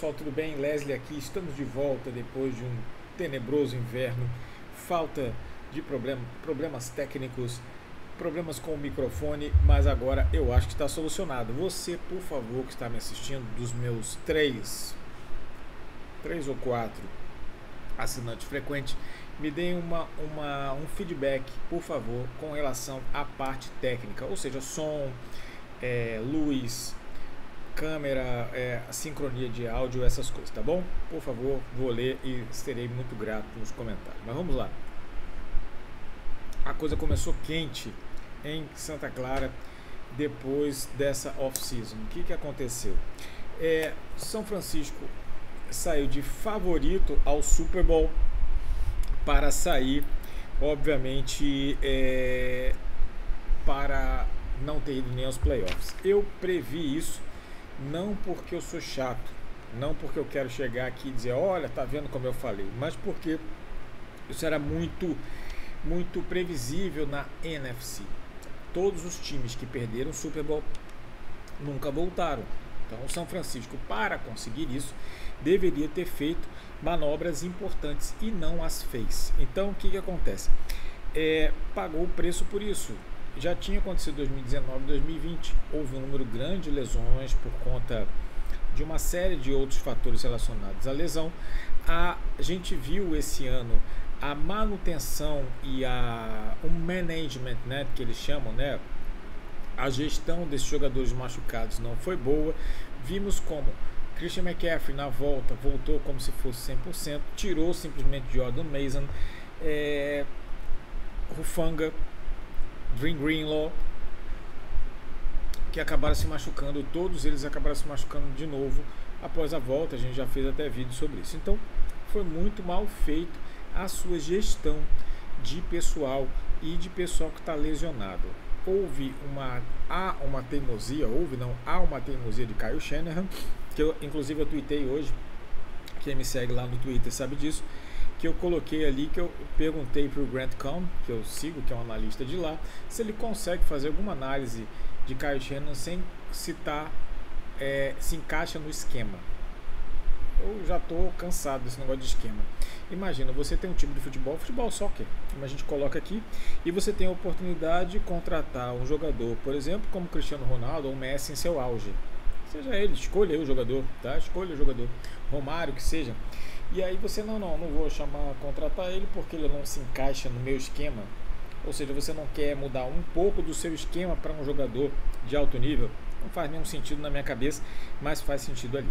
pessoal, tudo bem? Leslie aqui, estamos de volta depois de um tenebroso inverno, falta de problemas técnicos, problemas com o microfone, mas agora eu acho que está solucionado. Você, por favor, que está me assistindo, dos meus três ou quatro assinantes frequentes, me deem um feedback, por favor, com relação à parte técnica, ou seja, som, luz, câmera, sincronia de áudio, essas coisas, tá bom? Por favor, vou ler e serei muito grato nos comentários. Mas vamos lá. A coisa começou quente em Santa Clara depois dessa off-season. O que aconteceu? São Francisco saiu de favorito ao Super Bowl para sair, obviamente, para não ter ido nem aos playoffs. Eu previ isso, não porque eu sou chato, não porque eu quero chegar aqui e dizer, olha, tá vendo como eu falei, mas porque isso era muito previsível na NFC. Todos os times que perderam o Super Bowl nunca voltaram. Então o São Francisco, para conseguir isso, deveria ter feito manobras importantes e não as fez. Então o que acontece? Pagou o preço por isso. Já tinha acontecido em 2019 e 2020. Houve um número grande de lesões por conta de uma série de outros fatores relacionados à lesão. A gente viu esse ano a manutenção e o management, né, que eles chamam, né, a gestão desses jogadores machucados não foi boa. Vimos como Christian McCaffrey na volta voltou como se fosse 100%, tirou simplesmente Jordan Mason, Hufanga, Dream Greenlaw, que acabaram se machucando, todos eles acabaram se machucando de novo após a volta. A gente já fez até vídeo sobre isso. Então foi muito mal feito a sua gestão de pessoal e de pessoal que está lesionado. Há uma teimosia de Kyle Shanahan, que eu inclusive eu tuitei hoje. Quem me segue lá no Twitter sabe disso, que eu coloquei ali, que eu perguntei para o Grant Cohn, que eu sigo, que é um analista de lá, se ele consegue fazer alguma análise de Kyle Shanahan sem citar, se encaixa no esquema. Eu já estou cansado desse negócio de esquema. Imagina, você tem um time de futebol soccer, como a gente coloca aqui, e você tem a oportunidade de contratar um jogador, por exemplo, como Cristiano Ronaldo ou Messi em seu auge. Seja ele, escolha aí o jogador, tá? Escolha o jogador, Romário, que seja. E aí você não vou contratar ele porque ele não se encaixa no meu esquema. Ou seja, você não quer mudar um pouco do seu esquema para um jogador de alto nível. Não faz nenhum sentido na minha cabeça, mas faz sentido ali.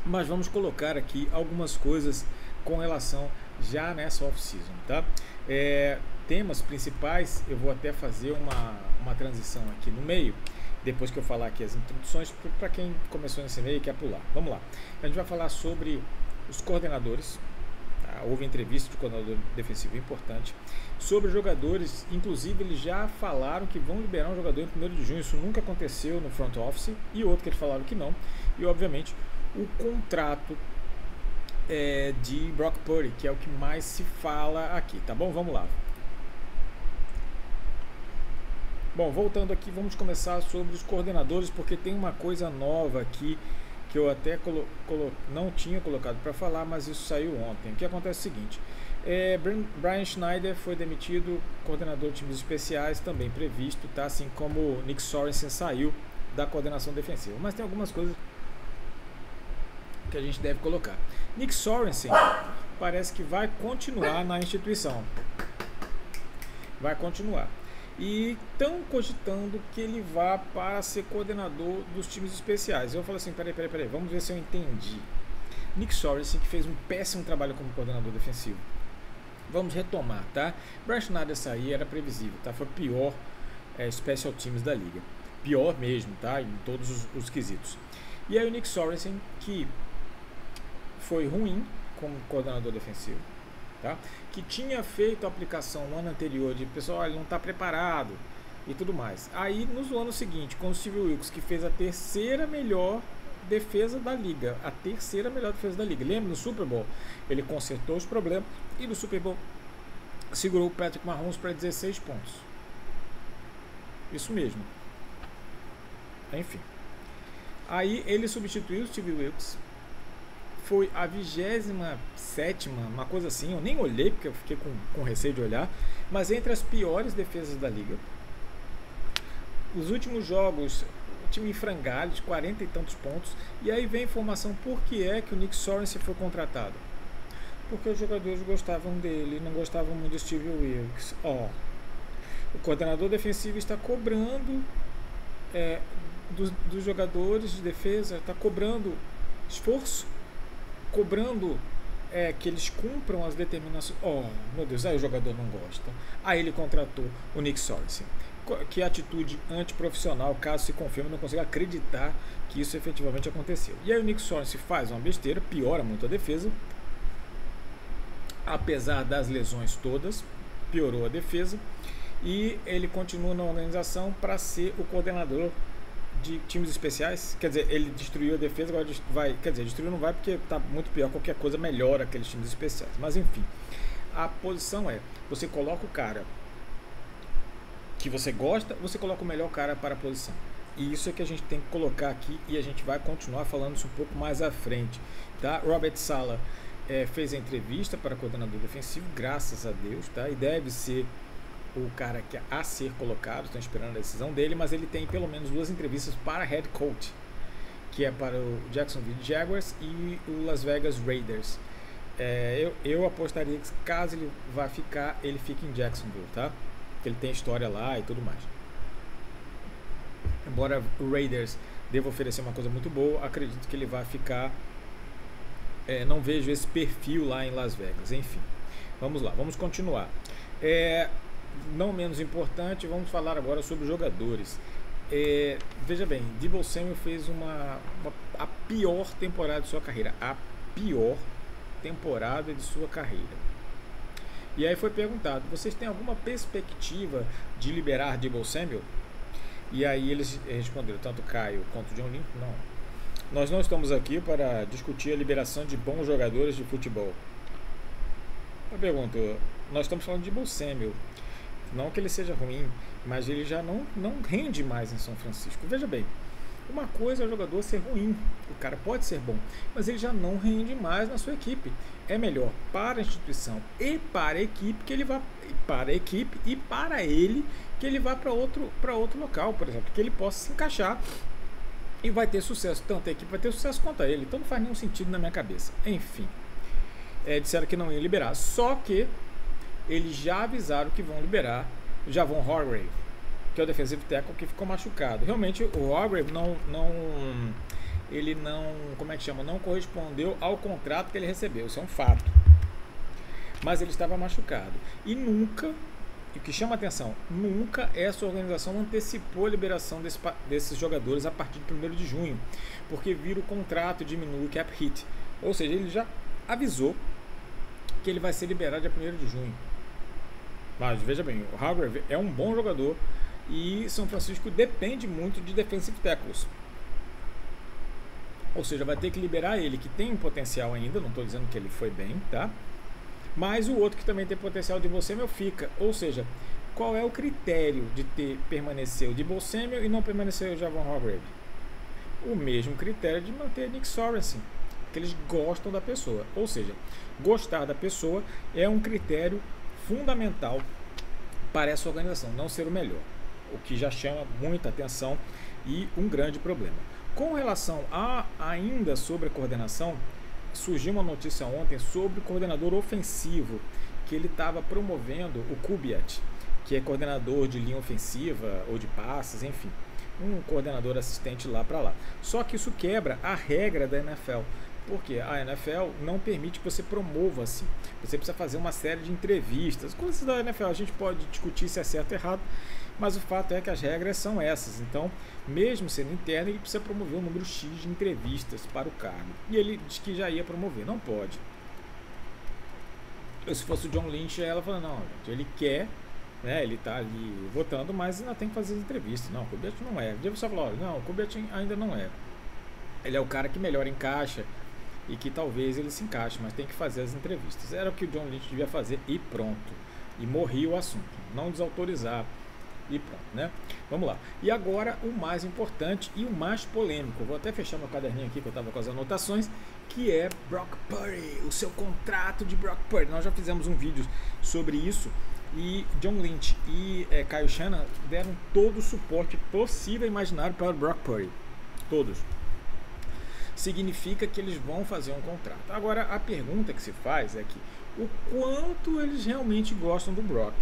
Mas vamos colocar aqui algumas coisas com relação já nessa off-season, tá? Temas principais, eu vou até fazer uma transição aqui no meio, depois que eu falar aqui as introduções, para quem começou nesse meio e quer pular. Vamos lá. A gente vai falar sobre os coordenadores, tá? Houve entrevista de coordenador defensivo importante, sobre jogadores, inclusive eles já falaram que vão liberar um jogador em 1º de junho, isso nunca aconteceu no front office, e outro que eles falaram que não, e obviamente o contrato de Brock Purdy, que é o que mais se fala aqui, tá bom? Vamos lá. Bom, voltando aqui, vamos começar sobre os coordenadores, porque tem uma coisa nova aqui que eu até não tinha colocado para falar, mas isso saiu ontem. O que acontece é o seguinte: Brian Schneider foi demitido, coordenador de times especiais, também previsto, tá? Assim como Nick Sorensen saiu da coordenação defensiva. Mas tem algumas coisas que a gente deve colocar. Nick Sorensen parece que vai continuar na instituição. Vai continuar. E estão cogitando que ele vá para ser coordenador dos times especiais. Eu falo assim, peraí, vamos ver se eu entendi. Nick Sorensen, que fez um péssimo trabalho como coordenador defensivo. Vamos retomar, tá? Brian Schneider sair era previsível, tá? Foi o pior special teams da liga. Pior mesmo, tá? Em todos os quesitos. E aí o Nick Sorensen, que foi ruim como coordenador defensivo, tá? Que tinha feito a aplicação no ano anterior de pessoal, ele não está preparado e tudo mais. Aí no ano seguinte, com o Steve Wilkes, que fez a terceira melhor defesa da liga, lembra, no Super Bowl ele consertou os problemas e no Super Bowl segurou o Patrick Mahomes para 16 pontos. Isso mesmo. Enfim, aí ele substituiu o Steve Wilkes foi a 27ª, uma coisa assim, eu nem olhei porque eu fiquei com receio de olhar, mas entre as piores defesas da liga. Os últimos jogos, o time em frangalhos, 40 e tantos pontos, e aí vem a informação por que é que o Nick Sorensen foi contratado. Porque os jogadores gostavam dele, não gostavam muito do Steve Wilkes. O coordenador defensivo está cobrando dos jogadores de defesa, está cobrando esforço, cobrando que eles cumpram as determinações. Meu Deus, aí o jogador não gosta. Aí ele contratou o Nick Sorensen. Que atitude antiprofissional, caso se confirme, não consigo acreditar que isso efetivamente aconteceu. E aí o Nick Sorensen faz uma besteira, piora muito a defesa, apesar das lesões todas, piorou a defesa, e ele continua na organização para ser o coordenador de times especiais. Quer dizer, ele destruiu a defesa, agora vai, quer dizer, destruiu não vai porque está muito pior, qualquer coisa melhora aqueles times especiais, mas enfim, a posição você coloca o cara que você gosta, você coloca o melhor cara para a posição, e isso é que a gente tem que colocar aqui, e a gente vai continuar falando isso um pouco mais à frente, tá? Robert Saleh fez a entrevista para coordenador defensivo, graças a Deus, tá? E deve ser o cara que a ser colocado, estão esperando a decisão dele, mas ele tem pelo menos 2 entrevistas para head coach, que é para o Jacksonville Jaguars e o Las Vegas Raiders. Eu apostaria que caso ele vá ficar, ele fique em Jacksonville, tá? Porque ele tem história lá e tudo mais. Embora o Raiders deva oferecer uma coisa muito boa, acredito que ele vai ficar. Não vejo esse perfil lá em Las Vegas. Enfim, vamos lá, vamos continuar. Não menos importante, vamos falar agora sobre os jogadores. Veja bem, Deebo Samuel fez a pior temporada de sua carreira. A pior temporada de sua carreira. E aí foi perguntado, vocês têm alguma perspectiva de liberar Deebo Samuel? E aí eles responderam, tanto Caio quanto John Lynch, não. Nós não estamos aqui para discutir a liberação de bons jogadores de futebol. Eu pergunto, nós estamos falando de Deebo Samuel. Não que ele seja ruim, mas ele já não rende mais em São Francisco. Veja bem, uma coisa é o jogador ser ruim, o cara pode ser bom, mas ele já não rende mais na sua equipe. É melhor para a instituição e para a equipe que ele vá para a equipe e para ele que ele vá para outro local, por exemplo, que ele possa se encaixar e vai ter sucesso. Tanto a equipe vai ter sucesso quanto a ele. Então não faz nenhum sentido na minha cabeça. Enfim, disseram que não ia liberar, só que eles já avisaram que vão liberar o Javon Hargrave, que é o defensive tackle que ficou machucado. Realmente o Hargrave ele não correspondeu ao contrato que ele recebeu, isso é um fato. Mas ele estava machucado. E nunca, o que chama atenção, nunca essa organização antecipou a liberação desses jogadores a partir de 1º de junho, porque vira o contrato, diminui o cap hit. Ou seja, ele já avisou que ele vai ser liberado dia 1º de junho. Mas veja bem, o Hargrave é um bom jogador e São Francisco depende muito de defensive tackles. Ou seja, vai ter que liberar ele, que tem um potencial ainda, não estou dizendo que ele foi bem, tá? Mas o outro que também tem potencial de Deebo Samuel fica. Ou seja, qual é o critério de permanecer o Deebo Samuel e não permanecer o Javon Hargrave? O mesmo critério de manter Nick Sorensen, que eles gostam da pessoa. Ou seja, gostar da pessoa é um critério fundamental para essa organização, não ser o melhor, o que já chama muita atenção e um grande problema. Com relação ainda sobre a coordenação, surgiu uma notícia ontem sobre o coordenador ofensivo, que ele estava promovendo o Kubiak, que é coordenador de linha ofensiva ou de passes, enfim, um coordenador assistente lá para lá. Só que isso quebra a regra da NFL, porque a NFL não permite que você promova assim. Você precisa fazer uma série de entrevistas. Coisas da NFL, a gente pode discutir se é certo ou errado, mas o fato é que as regras são essas. Então, mesmo sendo interno, ele precisa promover um número X de entrevistas para o cargo. E ele diz que já ia promover, não pode. Se fosse o John Lynch, ela falou, não, gente, ele quer, né, ele está ali votando, mas ainda tem que fazer as entrevistas. Não, o Kubiak não é. Devo só falar, não, o Kubiak ainda não é. Ele é o cara que melhor encaixa e que talvez ele se encaixe, mas tem que fazer as entrevistas. Era o que o John Lynch devia fazer e pronto. E morria o assunto. Não desautorizar e pronto, né? Vamos lá. E agora o mais importante e o mais polêmico. Eu vou até fechar meu caderninho aqui que eu estava com as anotações, que é Brock Purdy, o seu contrato de Brock Purdy. Nós já fizemos um vídeo sobre isso e John Lynch e Kyle Shanahan deram todo o suporte possível e imaginário para o Brock Purdy. Todos. Significa que eles vão fazer um contrato. Agora, a pergunta que se faz é que o quanto eles realmente gostam do Brock.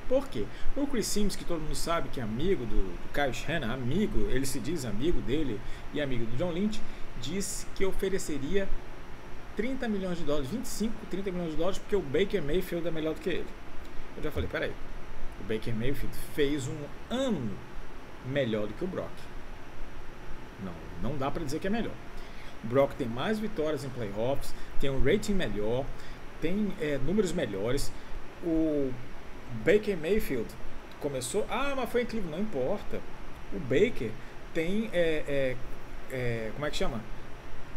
Por quê? O Chris Sims, que todo mundo sabe que é amigo do Kyle Shanahan, amigo, ele se diz amigo dele e amigo do John Lynch, disse que ofereceria 30 milhões de dólares, 25, 30 milhões de dólares, porque o Baker Mayfield é melhor do que ele. Eu já falei, peraí, o Baker Mayfield fez um ano melhor do que o Brock. Não dá para dizer que é melhor. O Brock tem mais vitórias em playoffs, tem um rating melhor, tem números melhores. O Baker Mayfield começou... mas foi incrível, não importa. O Baker tem... como é que chama?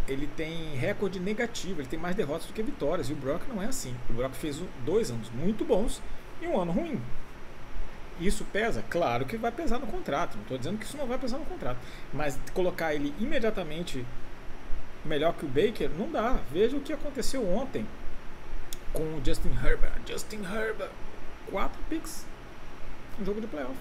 Ele tem recorde negativo, ele tem mais derrotas do que vitórias. E o Brock não é assim. O Brock fez 2 anos muito bons e um ano ruim. Isso pesa? Claro que vai pesar no contrato. Não estou dizendo que isso não vai pesar no contrato. Mas colocar ele imediatamente melhor que o Baker, não dá. Veja o que aconteceu ontem com o Justin Herbert. 4 picks no jogo de playoff.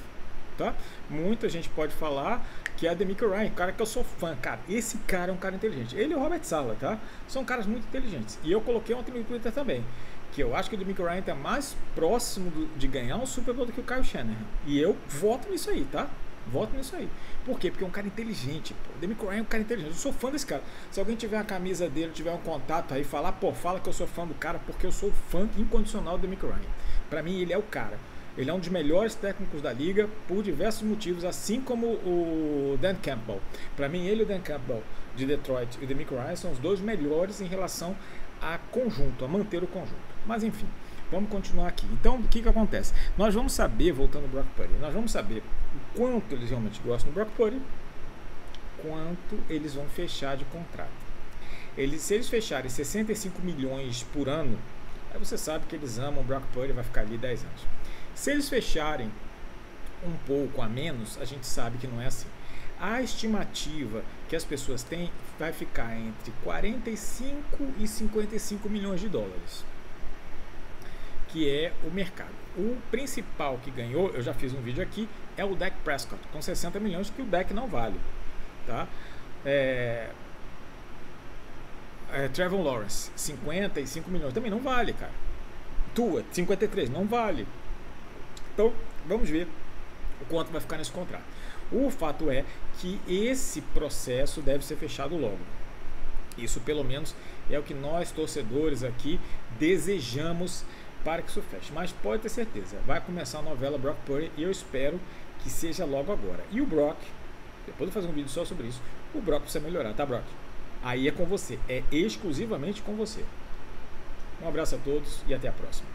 Tá? Muita gente pode falar que é a DeMeco Ryan, cara que eu sou fã. Cara, esse cara é um cara inteligente. Ele e o Robert Saleh, tá? São caras muito inteligentes. E eu coloquei ontem no Twitter também, que eu acho que o DeMeco Ryan está mais próximo de ganhar um Super Bowl do que o Kyle Shanahan. E eu voto nisso aí, tá? Voto nisso aí. Por quê? Porque é um cara inteligente. O DeMeco Ryan é um cara inteligente. Eu sou fã desse cara. Se alguém tiver a camisa dele, tiver um contato aí, falar, fala que eu sou fã do cara, porque eu sou fã incondicional do DeMeco Ryan. Pra mim, ele é o cara. Ele é um dos melhores técnicos da liga por diversos motivos, assim como o Dan Campbell. Pra mim, ele e o Dan Campbell de Detroit e o DeMeco Ryan são os 2 melhores em relação a conjunto, a manter o conjunto. Mas enfim, vamos continuar aqui. Então, o que acontece? Nós vamos saber, voltando ao Brock Purdy, nós vamos saber o quanto eles realmente gostam do Brock Purdy, quanto eles vão fechar de contrato. Se eles fecharem 65 milhões por ano, aí você sabe que eles amam o Brock Purdy, vai ficar ali 10 anos. Se eles fecharem um pouco a menos, a gente sabe que não é assim. A estimativa que as pessoas têm vai ficar entre 45 e 55 milhões de dólares, que é o mercado. O principal que ganhou, eu já fiz um vídeo aqui, é o Dak Prescott, com 60 milhões, que o Dak não vale. Tá? Trevor Lawrence, 55 milhões, também não vale, cara. Tua, 53, não vale. Então, vamos ver o quanto vai ficar nesse contrato. O fato é que esse processo deve ser fechado logo. Isso, pelo menos, é o que nós, torcedores aqui, desejamos para que isso feche. Mas pode ter certeza, vai começar a novela Brock Purdy e eu espero que seja logo agora. E o Brock, depois eu vou fazer um vídeo só sobre isso, o Brock precisa melhorar, tá, Brock? Aí é com você, é exclusivamente com você. Um abraço a todos e até a próxima.